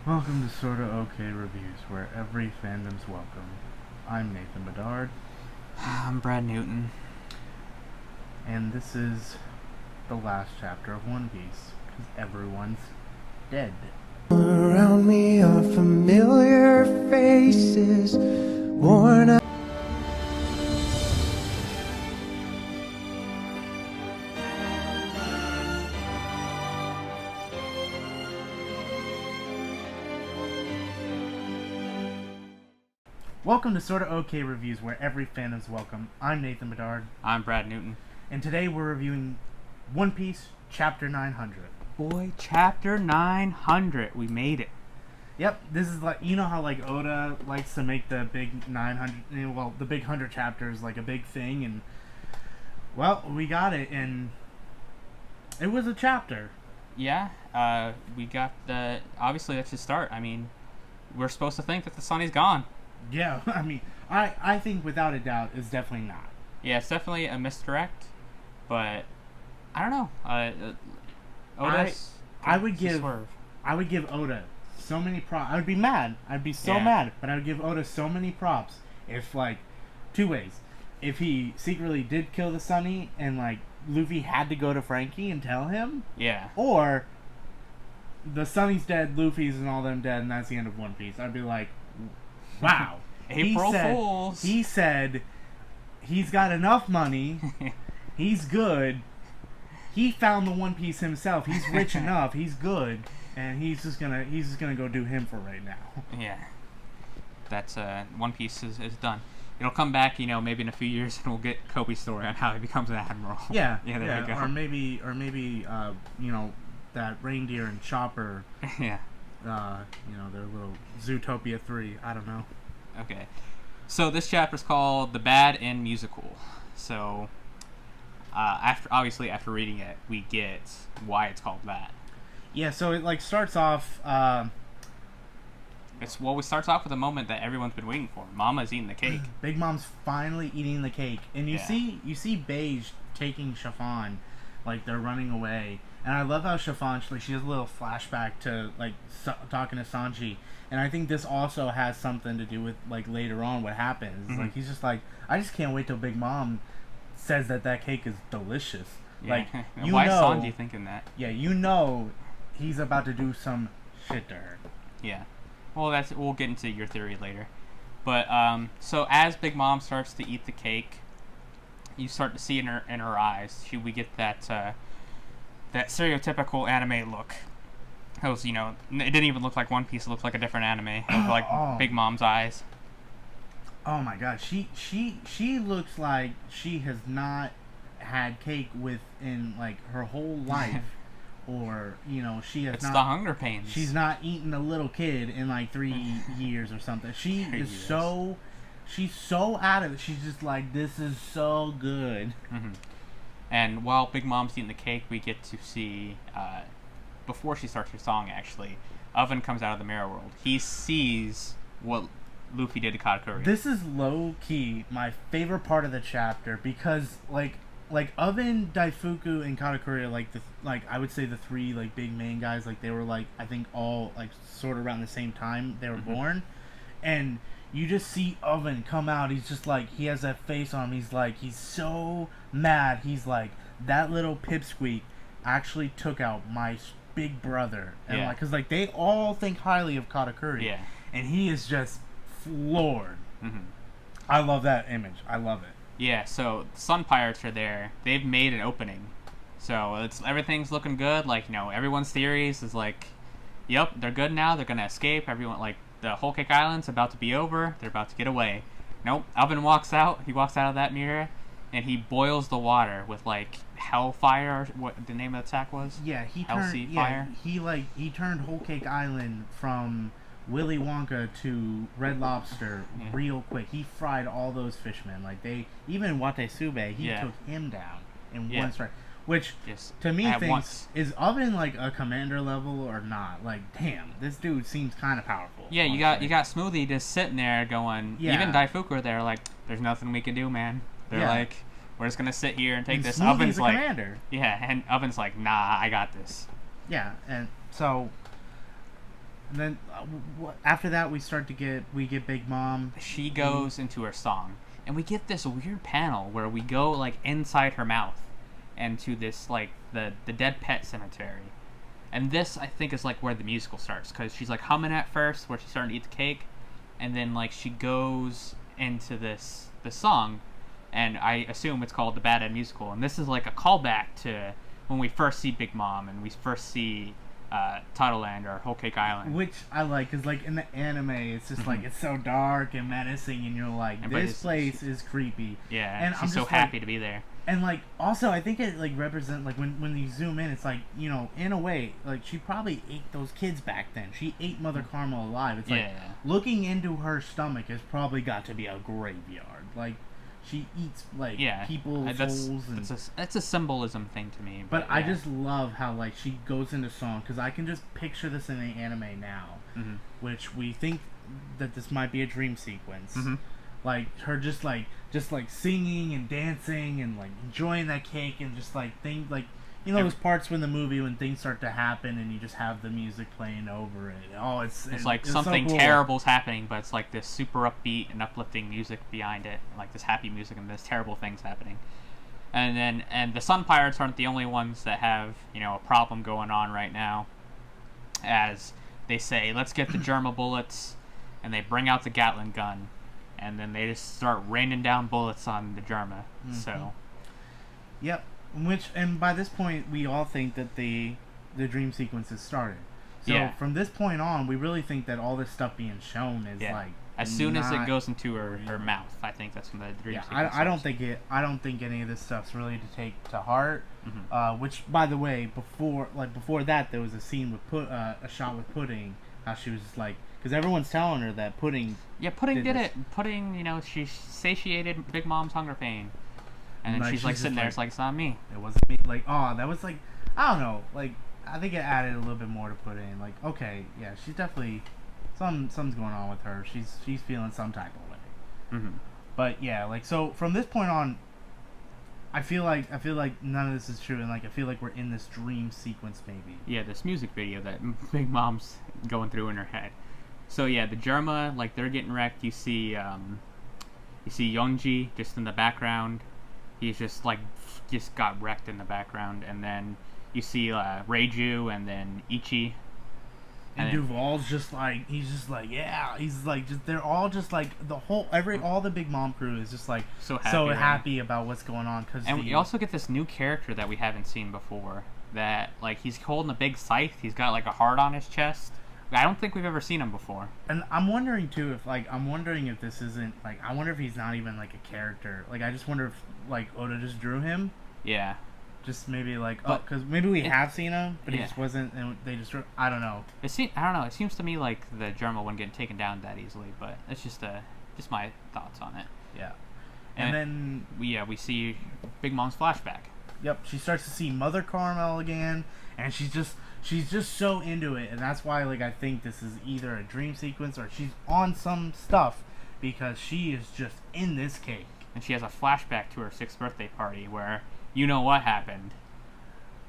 Welcome to SortaOkay Reviews, where every fandom's welcome. I'm Nathan Bedard, I'm Brad Newton. and this is the last chapter of One Piece, because everyone's dead. Around me are familiar faces, worn out. Welcome to SortaOkay Reviews, where every fandom's welcome. I'm Nathan Bedard, I'm Brad Newton. and today we're reviewing One Piece Chapter 900. Boy, chapter 900. We made it. Yep, this is like, you know how like Oda likes to make the big 900, well, the big 100 chapters like a big thing, and well, we got it, and it was a chapter. Yeah, we got the... Obviously, that's a start. I mean, we're supposed to think that the Sunny's gone. Yeah, I mean, I think without a doubt it's definitely not. Yeah, it's definitely a misdirect, but I don't know. Oda's I would it's a give swerve. I would give Oda so many props. I would be mad. I'd be so Yeah. mad, but I would give Oda so many props if, like, two ways. If he secretly did kill the Sunny and like Luffy had to go to Frankie and tell him, Yeah. or the Sunny's dead, Luffy's and all them dead, and that's the end of One Piece. I'd be like, wow. April Fools. He said he's got enough money. He's good. He found the One Piece himself. He's rich enough. He's good, and he's just gonna go do him for right now. Yeah. That's One Piece is done. It'll come back, maybe in a few years, and we'll get Kobe's story on how he becomes an admiral. Yeah, Yeah, there you go. Or maybe, that reindeer and Chopper. Yeah. Their little Zootopia 3. I don't know. Okay. So this chapter is called "The Bad and Musical." So, after reading it, we get why it's called that. Yeah. So it like starts off. It starts off with a moment that everyone's been waiting for. Mama's eating the cake. Big Mom's finally eating the cake, and you Yeah. see Beige taking Chiffon, like they're running away. And I love how Chiffon, she has a little flashback to like talking to Sanji, and I think this also has something to do with like later on what happens. Mm-hmm. Like he's just like, I just can't wait till Big Mom says that cake is delicious. Yeah. Like Why is Sanji thinking that? Yeah, he's about to do some shit to her. Yeah. Well, we'll get into your theory later. But so as Big Mom starts to eat the cake, you start to see in her eyes. We get that stereotypical anime look. It was, it didn't even look like One Piece. It looked like a different anime. It was like Big Mom's eyes. Oh my god, she looks like she has not had cake within like her whole life, or she has It's not. the hunger pains. She's not eaten a little kid in like 3 years or something. She is so. She's so out of it. She's just like, this is so good. Mm-hmm. And while Big Mom's eating the cake, we get to see, before she starts her song, actually, Oven comes out of the mirror world. He sees what Luffy did to Katakuri. This is low-key my favorite part of the chapter, because, like Oven, Daifuku, and Katakuri are, I would say the three, like, big main guys. Like, they were, like, I think all, like, sort of around the same time they were born. And you just see Oven come out. He's just like, he has that face on him. He's like, he's so mad. He's like, that little pipsqueak actually took out my big brother. And Yeah. because they all think highly of Katakuri. Yeah. And he is just floored. Mm-hmm. I love that image. I love it. Yeah, so the Sun Pirates are there. They've made an opening. So everything's looking good. Like, everyone's theories is like, yep, they're good now. They're going to escape. Everyone, like, the Whole Cake Island's about to be over. They're about to get away. Nope. Oven walks out. He walks out of that mirror, and he boils the water with, like, Hellfire, or what the name of the attack was? Yeah, he Hellsea turned. Fire? Yeah, he turned Whole Cake Island from Willy Wonka to Red Lobster real quick. He fried all those fishmen. Like even Wate Sube, he took him down in one strike. Which to me is Oven like a commander level or not? Like, damn, this dude seems kind of powerful. Yeah, you got Smoothie just sitting there going. Yeah. Even Daifuku are there like, there's nothing we can do, man. They're like, we're just gonna sit here and take this. Smoothie's Oven's like, commander. Yeah, and Oven's like, nah, I got this. Yeah, and so And then after that, we get Big Mom. She goes into her song, and we get this weird panel where we go like inside her mouth, and to this like the dead pet cemetery. And this, I think, is like where the musical starts, because she's like humming at first, where she's starting to eat the cake, and then like she goes into the song, and I assume it's called the Bad Ed Musical. And this is like a callback to when we first see Big Mom and we first see Land or Whole Cake Island, which I like, because like in the anime, it's just like it's so dark and menacing, and you're like, this place is creepy. Yeah, and she's I'm so just happy to be there. And like also, I think it like represent like when you zoom in, it's like, you know, in a way, like she probably ate those kids back then. She ate Mother Carmel alive. It's like looking into her stomach has probably got to be a graveyard. Like she eats like people's souls. That's a symbolism thing to me. But I just love how like she goes into song, because I can just picture this in the anime now, which we think that this might be a dream sequence. Like her just like singing and dancing and like enjoying that cake, and just like things like, you know, those parts when the movie when things start to happen and you just have the music playing over it. Oh, it's like something so cool. Terrible's happening, but it's like this super upbeat and uplifting music behind it, like this happy music, and there's terrible things happening. And the Sun Pirates aren't the only ones that have, you know, a problem going on right now. As they say, let's get the Germa bullets, and they bring out the Gatling gun. And then they just start raining down bullets on the Germa. So, yep. And by this point, we all think that the dream sequence has started. So from this point on, we really think that all this stuff being shown is like as soon as it goes into her mouth, I think that's when the dream sequence. I don't think any of this stuff's really to take to heart. Which, by the way, before that, there was a scene with a shot with Pudding. How she was like. Because everyone's telling her that Pudding... Yeah, Pudding did it. Pudding, you know, she satiated Big Mom's hunger pain. And then she's like sitting there, it's like, it's not me. It wasn't me. Like, oh, that was like... I don't know. Like, I think it added a little bit more to Pudding. Like, okay, yeah, she's definitely... Something's going on with her. She's feeling some type of way. But, yeah, like, so from this point on, I feel like none of this is true, and like I feel like we're in this dream sequence maybe. Yeah, this music video that Big Mom's going through in her head. So yeah, the Germa, like they're getting wrecked. You see Yonji just in the background. He's just got wrecked in the background, and then you see Reiju and then Ichi. And Duval's just like they're all just like all the Big Mom crew is just like so happy about what's going on. And we also get this new character that we haven't seen before. That like he's holding a big scythe. He's got like a heart on his chest. I don't think we've ever seen him before. And I'm wondering too if this isn't like, I wonder if he's not even like a character. Like I just wonder if like Oda just drew him. Yeah. Just maybe like, because maybe we have seen him, but he just wasn't, and they just drew, I don't know. I don't know. It seems to me like the Germa wouldn't get taken down that easily, but it's just my thoughts on it. Yeah. And then we see Big Mom's flashback. Yep, she starts to see Mother Carmel again, and she's just so into it, and that's why like I think this is either a dream sequence or she's on some stuff, because she is just in this cake. And she has a flashback to her 6th birthday party where you know what happened.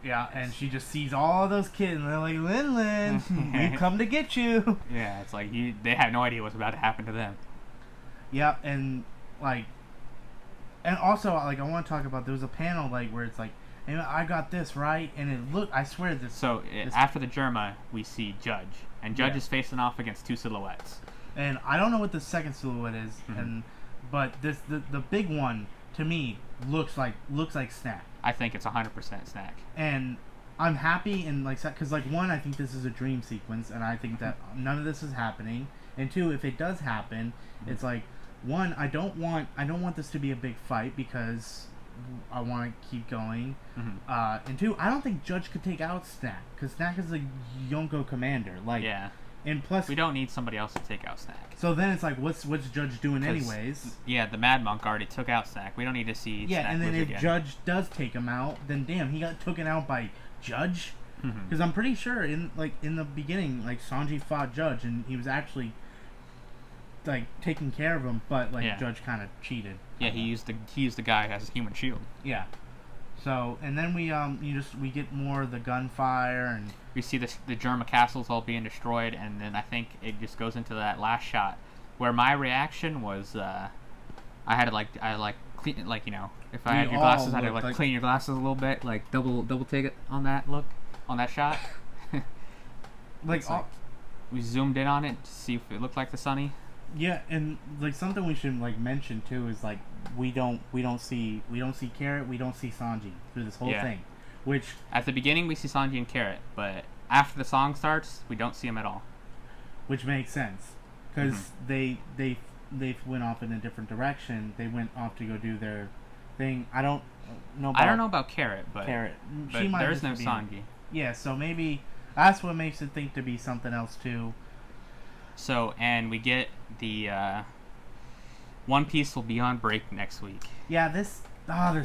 Yeah, and she just sees all those kids, and they're like, Lin, we've come to get you. Yeah, it's like they have no idea what's about to happen to them. Yeah, and like, and also like I want to talk about, there was a panel like where it's like, hey, I got this right, and it looked, I swear this. So after the Germa, we see Judge, and Judge is facing off against 2 silhouettes. And I don't know what the second silhouette is, but the big one to me looks like Snack. I think it's 100% Snack. And I'm happy, and like, because like one, I think this is a dream sequence, and I think that none of this is happening. And two, if it does happen, it's like, one, I don't want this to be a big fight, because I want to keep going. And two, I don't think Judge could take out Snack, because Snack is a Yonko commander. Like, yeah. And plus, we don't need somebody else to take out Snack. So then it's like, what's Judge doing anyways? Yeah, the Mad Monk already took out Snack. We don't need to see. Yeah, Snack and then if again. Judge does take him out, then damn, he got taken out by Judge. Because I'm pretty sure in the beginning, like Sanji fought Judge, and he was actually like taking care of him, but like Judge kind of cheated. Yeah, he used the guy as a human shield. Yeah. So, and then we get more of the gunfire, and We see the German castles all being destroyed, and then I think it just goes into that last shot, where my reaction was, I had to clean, like, you know, if I We had your all glasses, I had to looked like- clean your glasses a little bit, like double take it on that look, on that shot. like, It's like we zoomed in on it to see if it looked like the Sunny. yeah, and like something we should like mention too is like we don't see Carrot, we don't see Sanji through this whole Yeah. thing, which At the beginning, we see Sanji and Carrot, but after the song starts, we don't see him at all. makes sense because they went off in a different direction. They went off to go do their thing. I don't know about Carrot, but Carrot. But She might there is just no be- Sanji. Yeah, so maybe that's what makes it think to be something else too. So, and we get the One Piece will be on break next week. Yeah, this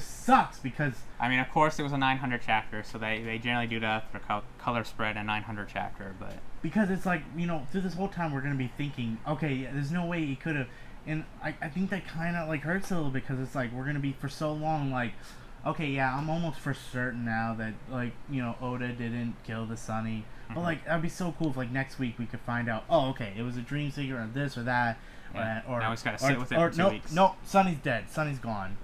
sucks because I mean, of course, it was a 900 chapter, so they generally do that for color spread a 900 chapter, but it's like, you know, through this whole time we're gonna be thinking, okay, yeah, there's no way he could have, and I think that kind of like hurts a little bit because it's like we're gonna be for so long like, okay, yeah, I'm almost for certain now that like, you know, Oda didn't kill the Sunny, but like that'd be so cool if like next week we could find out, oh, okay, it was a dream seeker or this or that, Yeah. or Now we just gotta sit with it for 2 no, weeks. no, Sunny's dead, Sunny's gone.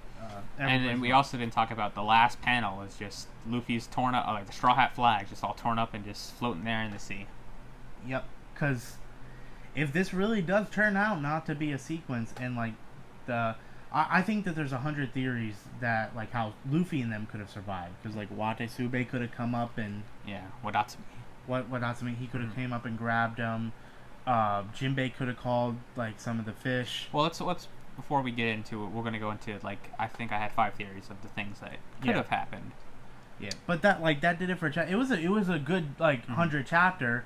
and then Everybody's we gone. also didn't talk about the last panel is just Luffy's torn up, like the Straw Hat flag, just all torn up and just floating there in the sea. Yep, because if this really does turn out not to be a sequence, and like I think that there's 100 theories that like how Luffy and them could have survived, because like Watesube could have come up and Yeah, Wadatsumi. Wadatsumi, he could have came up and grabbed him. Jinbei could have called like some of the fish. Well, let's before we get into it, we're gonna go into like I think I had 5 theories of the things that could Yeah. have happened. Yeah, but that did it for a it was a good like 100 chapter.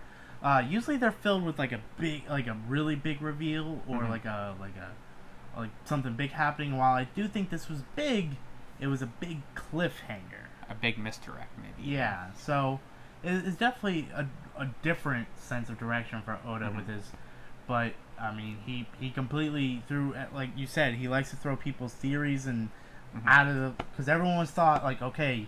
Usually they're filled with like a really big reveal or like something big happening. While I do think this was big, it was a big cliffhanger. A big misdirect, maybe. Yeah, so it's definitely a different sense of direction for Oda with his. But I mean, he completely threw, like you said, he likes to throw people's theories and out of the, because everyone was thought like, okay,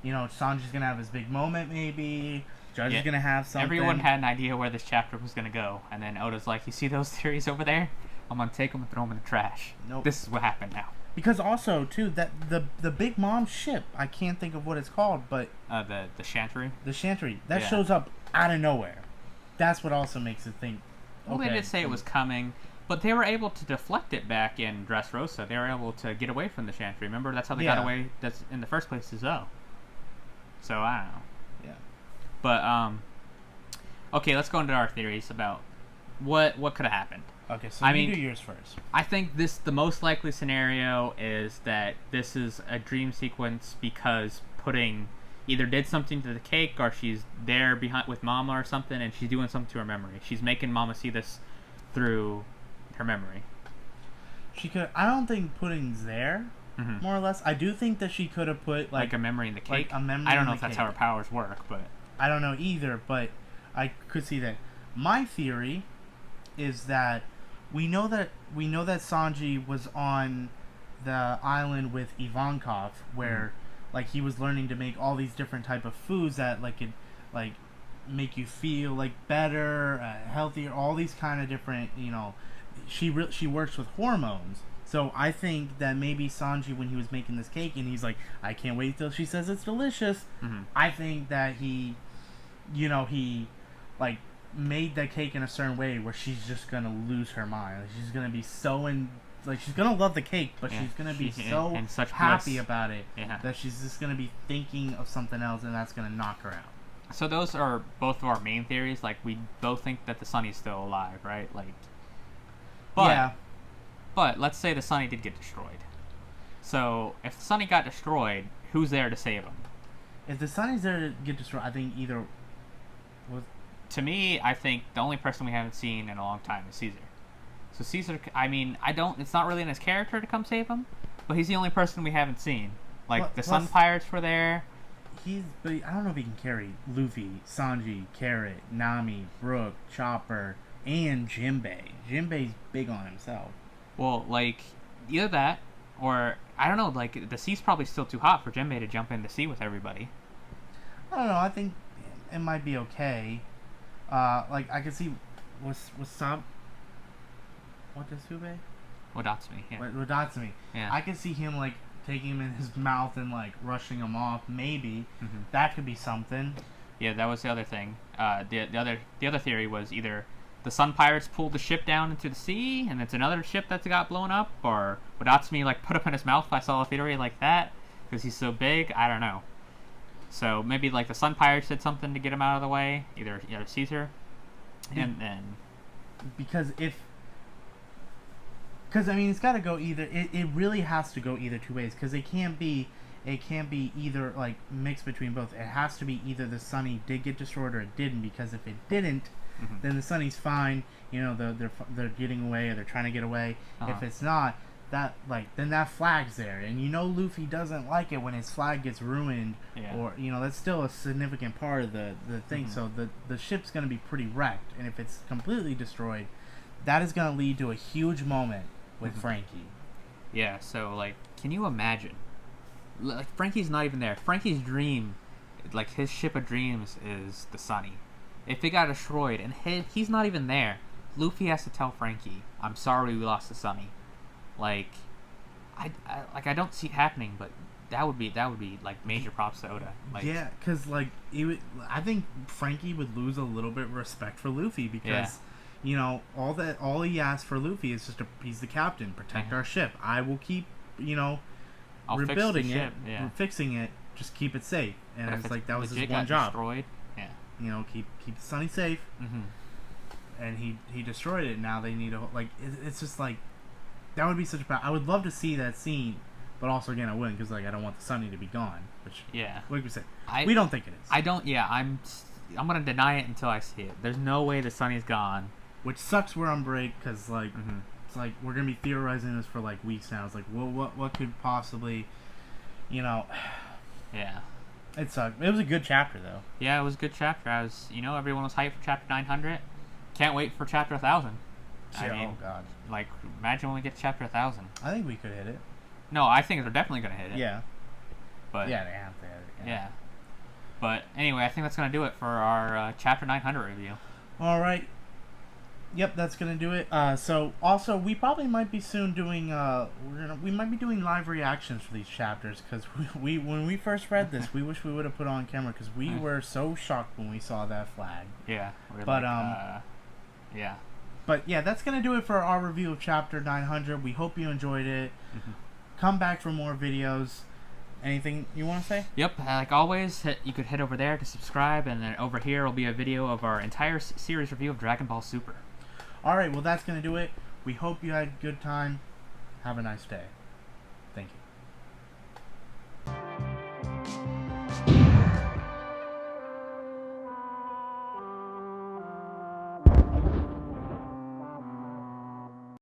you know, Sanji's gonna have his big moment maybe. Judge is gonna have something. Everyone had an idea where this chapter was gonna go, and then Oda's like, "You see those theories over there? I'm gonna take them and throw them in the trash. Nope. This is what happened now." Because also too that the Big Mom ship, I can't think of what it's called, but The Chantry. the Chantry that Yeah. shows up out of nowhere. That's what also makes it think. Well, Okay, they did say it was coming, but they were able to deflect it back in Dressrosa. They were able to get away from the Chantry. Remember, that's how they got Yeah. away. That's in the first place to Zoe. So I don't know. Yeah. But okay, let's go into our theories about what could have happened. Okay, so I you mean- do yours first. I think the most likely scenario is that this is a dream sequence because Pudding either did something to the cake or she's there behind with Mama or something, and she's doing something to her memory. She's making Mama see this through her memory. She could. I don't think Pudding's there. Mhm. More or less, I do think that she could have put Like a memory in the cake. a memory I don't in know the if that's cake. how her powers work, but I don't know either, but I could see that. My theory is that we know that Sanji was on the island with Ivankov, where like he was learning to make all these different type of foods that like could like make you feel like better, healthier, all these kind of different, you know. She works with hormones. So I think that maybe Sanji, when he was making this cake and he's like, I can't wait till she says it's delicious, I think that he like made that cake in a certain way where she's just gonna lose her mind. Like, she's gonna be so she's gonna love the cake, but Yeah, she's gonna be she's so in such happy bliss. about it Yeah. that she's just gonna be thinking of something else, and that's gonna knock her out. so those are both of our main theories. Like we both think that the Sunny's still alive, right? Like, but Yeah. but let's say the Sunny did get destroyed. So if the Sunny got destroyed, who's there to save him? If the Sunny's there to get destroyed, I think either was To me, I think the only person we haven't seen in a long time is Caesar. So Caesar, I mean, it's not really in his character to come save him, but he's the only person we haven't seen. Like Well, the plus- Sun Pirates were there. but I don't know if he can carry Luffy, Sanji, Carrot, Nami, Brook, Chopper, and Jinbei. Jinbei's big on himself. Well, like either that, Or I don't know, like the sea's probably still too hot for Jinbei to jump in the sea with everybody. I don't know. I think it might be okay. Like I could see, Wasab. What does Hubei? Wadatsumi, yeah. Wadatsumi. Yeah. I could see him like taking him in his mouth and like rushing him off. Maybe Mhm. that could be something. Yeah, that was the other thing. The other theory was either the Sun Pirates pulled the ship down into the sea, and it's another ship that got blown up, or Wadatsumi like put up in his mouth. I saw a theory like that because he's so big. I don't know. So maybe like the Sun Pirates did something to get him out of the way, either Caesar, and then Because I mean, it's got to go either. It really has to go either two ways. Because it can't be either like mixed between both. It has to be either the Sunny did get destroyed or it didn't. Because if it didn't, then the Sunny's fine. You know, they're getting away or they're trying to get away. If it's not, then that flag's there, and you know Luffy doesn't like it when his flag gets ruined, or that's still a significant part of the thing. So the ship's gonna be pretty wrecked, and if it's completely destroyed, that is gonna lead to a huge moment with Frankie. Yeah. So like, can you imagine? Like Frankie's not even there. Frankie's dream, like his ship of dreams, is the Sunny. If it got destroyed and he's not even there, Luffy has to tell Frankie, "I'm sorry we lost the Sunny." Like, I don't see it happening, but that would be like major props to Oda. Like, yeah, because like I think Frankie would lose a little bit of respect for Luffy because all he asked for Luffy is just he's the captain, protect our ship. I will keep I'll rebuilding fix the ship, fixing it, just keep it safe. And But it's if like that was his legit one got job. Destroyed, yeah. Keep the Sunny safe. And he destroyed it. Now they need it's just like. That would be such a bad. I would love to see that scene, but also again I wouldn't because like I don't want the Sunny to be gone. Which like we said, we don't think it is. I don't. Yeah, I'm gonna deny it until I see it. There's no way the Sunny's gone. Which sucks where I'm break because like it's like we're gonna be theorizing this for like weeks now. It's like what could possibly, Yeah. It sucked. It was a good chapter though. Yeah, it was a good chapter. Everyone was hyped for chapter 900. Can't wait for chapter 1000. I mean, oh god. Like, imagine when we get to chapter 1000. I think we could hit it. No, I think they're definitely going to hit it. Yeah. But yeah, they have to hit it. Yeah. But anyway, I think that's going to do it for our chapter 900 review. All right. Yep, that's gonna do it. So also, we probably might be soon doing. We might be doing live reactions for these chapters because we when we first read this, we wish we would have put on camera because we were so shocked when we saw that flag. Yeah. But yeah. But yeah, that's going to do it for our review of Chapter 900. We hope you enjoyed it. Come back for more videos. Anything you want to say? Yep, like always, you could head over there to subscribe, and then over here will be a video of our entire series review of Dragon Ball Super. Alright, well that's going to do it. We hope you had a good time. Have a nice day. Thank you.